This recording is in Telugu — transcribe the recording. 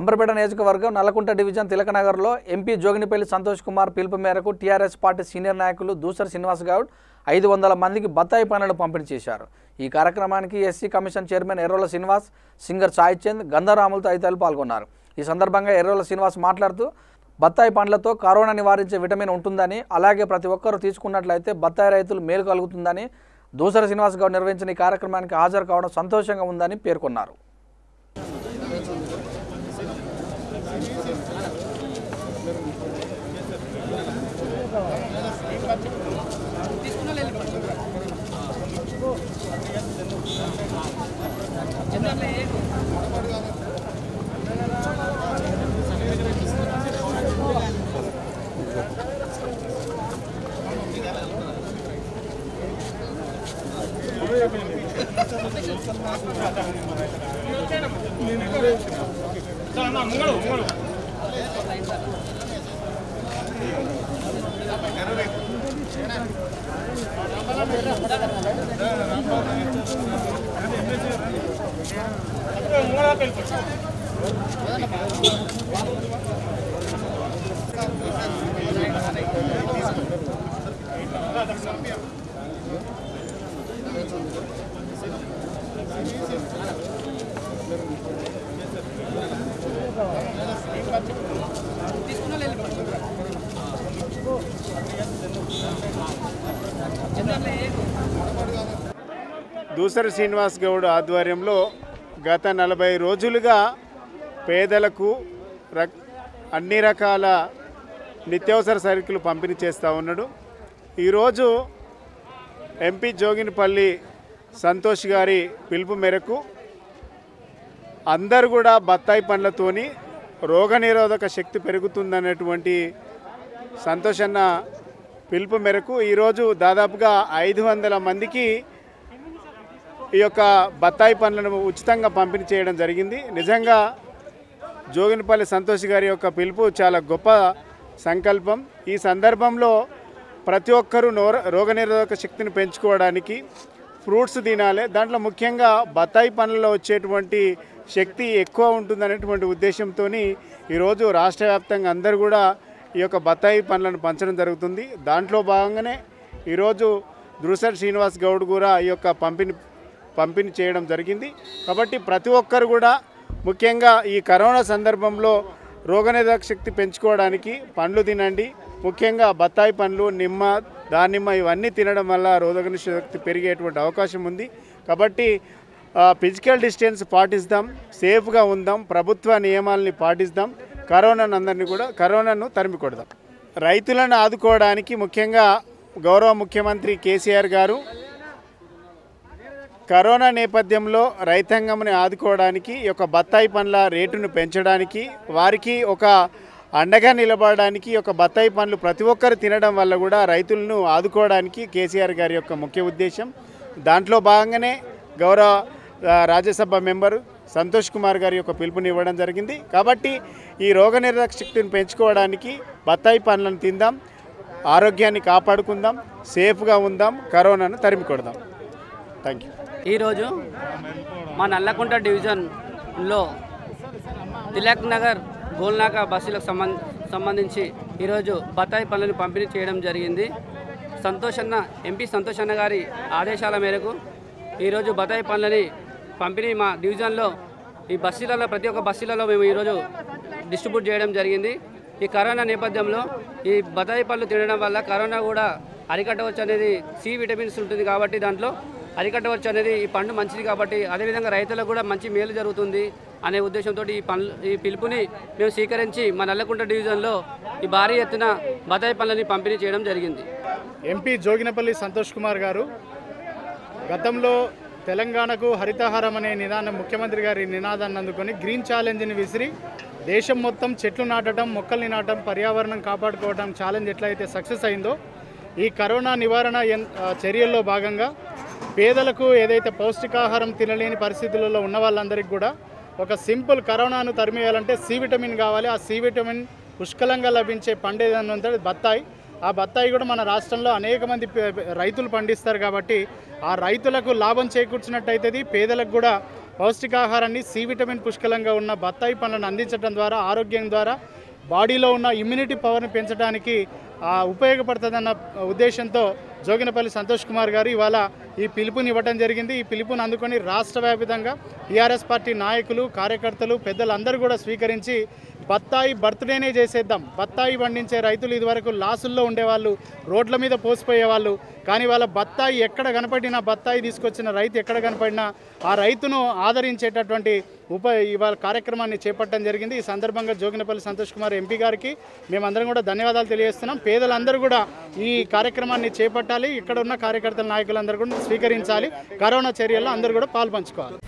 అంబర్పేట నియోజకవర్గం నల్లకుంట డివిజన్ తిలకనగర్లో ఎంపీ జోగినిపల్లి సంతోష్ కుమార్ పిలుపు మేరకు టీఆర్ఎస్ పార్టీ సీనియర్ నాయకులు దూసరి శ్రీనివాస్ గౌడ్ 500 మందికి బత్తాయి పండ్లను పంపిణీ చేశారు. ఈ కార్యక్రమానికి SC commission chairman Errola Srinivas, singer Sai Chand, గంధరాములతో తదితరులు పాల్గొన్నారు. ఈ సందర్భంగా ఎర్రోల శ్రీనివాస్ మాట్లాడుతూ బత్తాయి పండ్లతో కరోనా నివారించే విటమిన్ ఉంటుందని, అలాగే ప్రతి ఒక్కరూ తీసుకున్నట్లయితే బత్తాయి రైతులు మేలు కలుగుతుందని, దూసరి శ్రీనివాస్ గౌడ్ నిర్వహించిన ఈ కార్యక్రమానికి హాజరు కావడం సంతోషంగా ఉందని పేర్కొన్నారు. దూసరి శ్రీనివాస్ గౌడ్ ఆధ్వర్యంలో గత 40 రోజులుగా పేదలకు అన్ని రకాల నిత్యావసర సరుకులు పంపిణీ చేస్తూ ఉన్నాడు. ఈరోజు ఎంపీ జోగినిపల్లి సంతోష్ గారి పిలుపు మేరకు అందరూ కూడా బత్తాయి పండ్లతోని రోగనిరోధక శక్తి పెరుగుతుందనేటువంటి సంతోష్ అన్న పిలుపు మేరకు ఈరోజు దాదాపుగా 500 మందికి ఈ యొక్క బత్తాయి పండ్లను ఉచితంగా పంపిణీ చేయడం జరిగింది. నిజంగా జోగినిపల్లి సంతోష్ గారి యొక్క పిలుపు చాలా గొప్ప సంకల్పం. ఈ సందర్భంలో ప్రతి ఒక్కరూ రోగనిరోధక శక్తిని పెంచుకోవడానికి ఫ్రూట్స్ తినాలి. దాంట్లో ముఖ్యంగా బత్తాయి పండ్లలో వచ్చేటువంటి శక్తి ఎక్కువ ఉంటుందనేటువంటి ఉద్దేశంతో ఈరోజు రాష్ట్ర వ్యాప్తంగా అందరూ కూడా ఈ యొక్క బత్తాయి పండ్లను పంచడం జరుగుతుంది. దాంట్లో భాగంగానే ఈరోజు దూసరి శ్రీనివాస్ గౌడ్ కూడా ఈ యొక్క పంపిణీ చేయడం జరిగింది. కాబట్టి ప్రతి ఒక్కరు కూడా ముఖ్యంగా ఈ కరోనా సందర్భంలో రోగనిరోధక శక్తి పెంచుకోవడానికి పండ్లు తినండి. ముఖ్యంగా బత్తాయి పండ్లు, నిమ్మ, దానిమ్మ ఇవన్నీ తినడం వల్ల రోగనిరోధక శక్తి పెరిగేటువంటి అవకాశం ఉంది. కాబట్టి ఫిజికల్ డిస్టెన్స్ పాటిస్తాం, సేఫ్గా ఉందాం, ప్రభుత్వ నియమాలని పాటిస్తాం, కరోనాను తరిమి కొడదాం. రైతులను ఆదుకోవడానికి ముఖ్యంగా గౌరవ ముఖ్యమంత్రి కేసీఆర్ గారు కరోనా నేపథ్యంలో రైతాంగంని ఆదుకోవడానికి ఈ యొక్క బత్తాయి పండ్ల రేటును పెంచడానికి, వారికి ఒక అండగా నిలబడడానికి ఒక బత్తాయి పండ్లు ప్రతి ఒక్కరు తినడం వల్ల కూడా రైతులను ఆదుకోవడానికి కేసీఆర్ గారి యొక్క ముఖ్య ఉద్దేశం. దాంట్లో భాగంగానే గౌరవ రాజ్యసభ మెంబరు సంతోష్ కుమార్ గారి యొక్క పిలుపునివ్వడం జరిగింది. కాబట్టి ఈ రోగనిరోధక శక్తిని పెంచుకోవడానికి బత్తాయి పండ్లను తిందాం, ఆరోగ్యాన్ని కాపాడుకుందాం, సేఫ్గా ఉందాం, కరోనాను తరిమి కొడదాం. Thank you. ఈరోజు మా నల్లకుంట డివిజన్లో తిలక్ నగర్ గోల్నాక బస్సులకు సంబంధించి ఈరోజు బత్తాయి పండ్లను పంపిణీ చేయడం జరిగింది. ఎంపీ సంతోష్ అన్న గారి ఆదేశాల మేరకు ఈరోజు బత్తాయి పండ్లని పంపిణీ మా డివిజన్లో ఈ బస్సులలో ప్రతి ఒక్క బస్సులలో మేము ఈరోజు డిస్ట్రిబ్యూట్ చేయడం జరిగింది. ఈ కరోనా నేపథ్యంలో ఈ బత్తాయి పళ్ళు తినడం వల్ల కరోనా కూడా అరికట్టవచ్చు అనేది సి విటమిన్స్ ఉంటుంది కాబట్టి దాంట్లో అరికట్టవచ్చు అనేది ఈ పండు మంచిది కాబట్టి అదేవిధంగా రైతులకు కూడా మంచి మేలు జరుగుతుంది అనే ఉద్దేశంతో ఈ పిలుపుని మేము స్వీకరించి మా నల్లకుంట డివిజన్లో ఈ భారీ ఎత్తున బత్తాయి పండ్లని పంపిణీ చేయడం జరిగింది. ఎంపీ జోగినిపల్లి సంతోష్ కుమార్ గారు గతంలో తెలంగాణకు హరితహారం అనే నినాదం ముఖ్యమంత్రి గారి నినాదాన్ని అందుకొని గ్రీన్ ఛాలెంజ్ని విసిరి దేశం మొత్తం చెట్లు నాటడం, మొక్కల్ని నాటడం, పర్యావరణం కాపాడుకోవడం ఛాలెంజ్ ఎట్లయితే సక్సెస్ అయిందో ఈ కరోనా నివారణ చర్యల్లో భాగంగా పేదలకు ఏదైతే పౌష్టికాహారం తినలేని పరిస్థితులలో ఉన్న వాళ్ళందరికీ కూడా ఒక సింపుల్ కరోనాను తరిమేయాలంటే సి విటమిన్ కావాలి. ఆ సి విటమిన్ పుష్కలంగా లభించే పండు ఏదైనా ఉంటే బత్తాయి. ఆ బత్తాయి కూడా మన రాష్ట్రంలో అనేక మంది రైతులు పండిస్తారు కాబట్టి ఆ రైతులకు లాభం చేకూర్చినట్టయితేది, పేదలకు కూడా పౌష్టికాహారాన్ని సి విటమిన్ పుష్కలంగా ఉన్న బత్తాయి పండ్లను అందించడం ద్వారా ఆరోగ్యం ద్వారా బాడీలో ఉన్న ఇమ్యూనిటీ పవర్ని పెంచడానికి ఉపయోగపడుతుందన్న ఉద్దేశంతో జోగినపల్లి సంతోష్ కుమార్ గారు ఇవాళ ఈ పిలుపుని ఇవ్వడం జరిగింది. ఈ పిలుపుని అందుకొని రాష్ట్ర వ్యాప్తంగా టీఆర్ఎస్ పార్టీ నాయకులు, కార్యకర్తలు, పెద్దలందరూ కూడా స్వీకరించి బత్తాయి బర్త్డేనే చేసేద్దాం. బత్తాయి పండించే రైతులు ఇదివరకు లాసుల్లో ఉండేవాళ్ళు, రోడ్ల మీద పోసిపోయేవాళ్ళు. కానీ వాళ్ళ బత్తాయి ఎక్కడ కనపడినా, బత్తాయి తీసుకొచ్చిన రైతు ఎక్కడ కనపడినా ఆ రైతును ఆదరించేటటువంటి ఇవాళ కార్యక్రమాన్ని చేపట్టడం జరిగింది. ఈ సందర్భంగా జోగినపల్లి సంతోష్ కుమార్ ఎంపీ గారికి మేమందరం కూడా ధన్యవాదాలు తెలియజేస్తున్నాం. పేదలందరూ కూడా ఈ కార్యక్రమాన్ని చేపట్టాలి. ఇక్కడ ఉన్న కార్యకర్తల నాయకులందరూ కూడా స్వీకరించాలి. కరోనా చర్యల్లో అందరూ కూడా పాల్పంచుకోవాలి.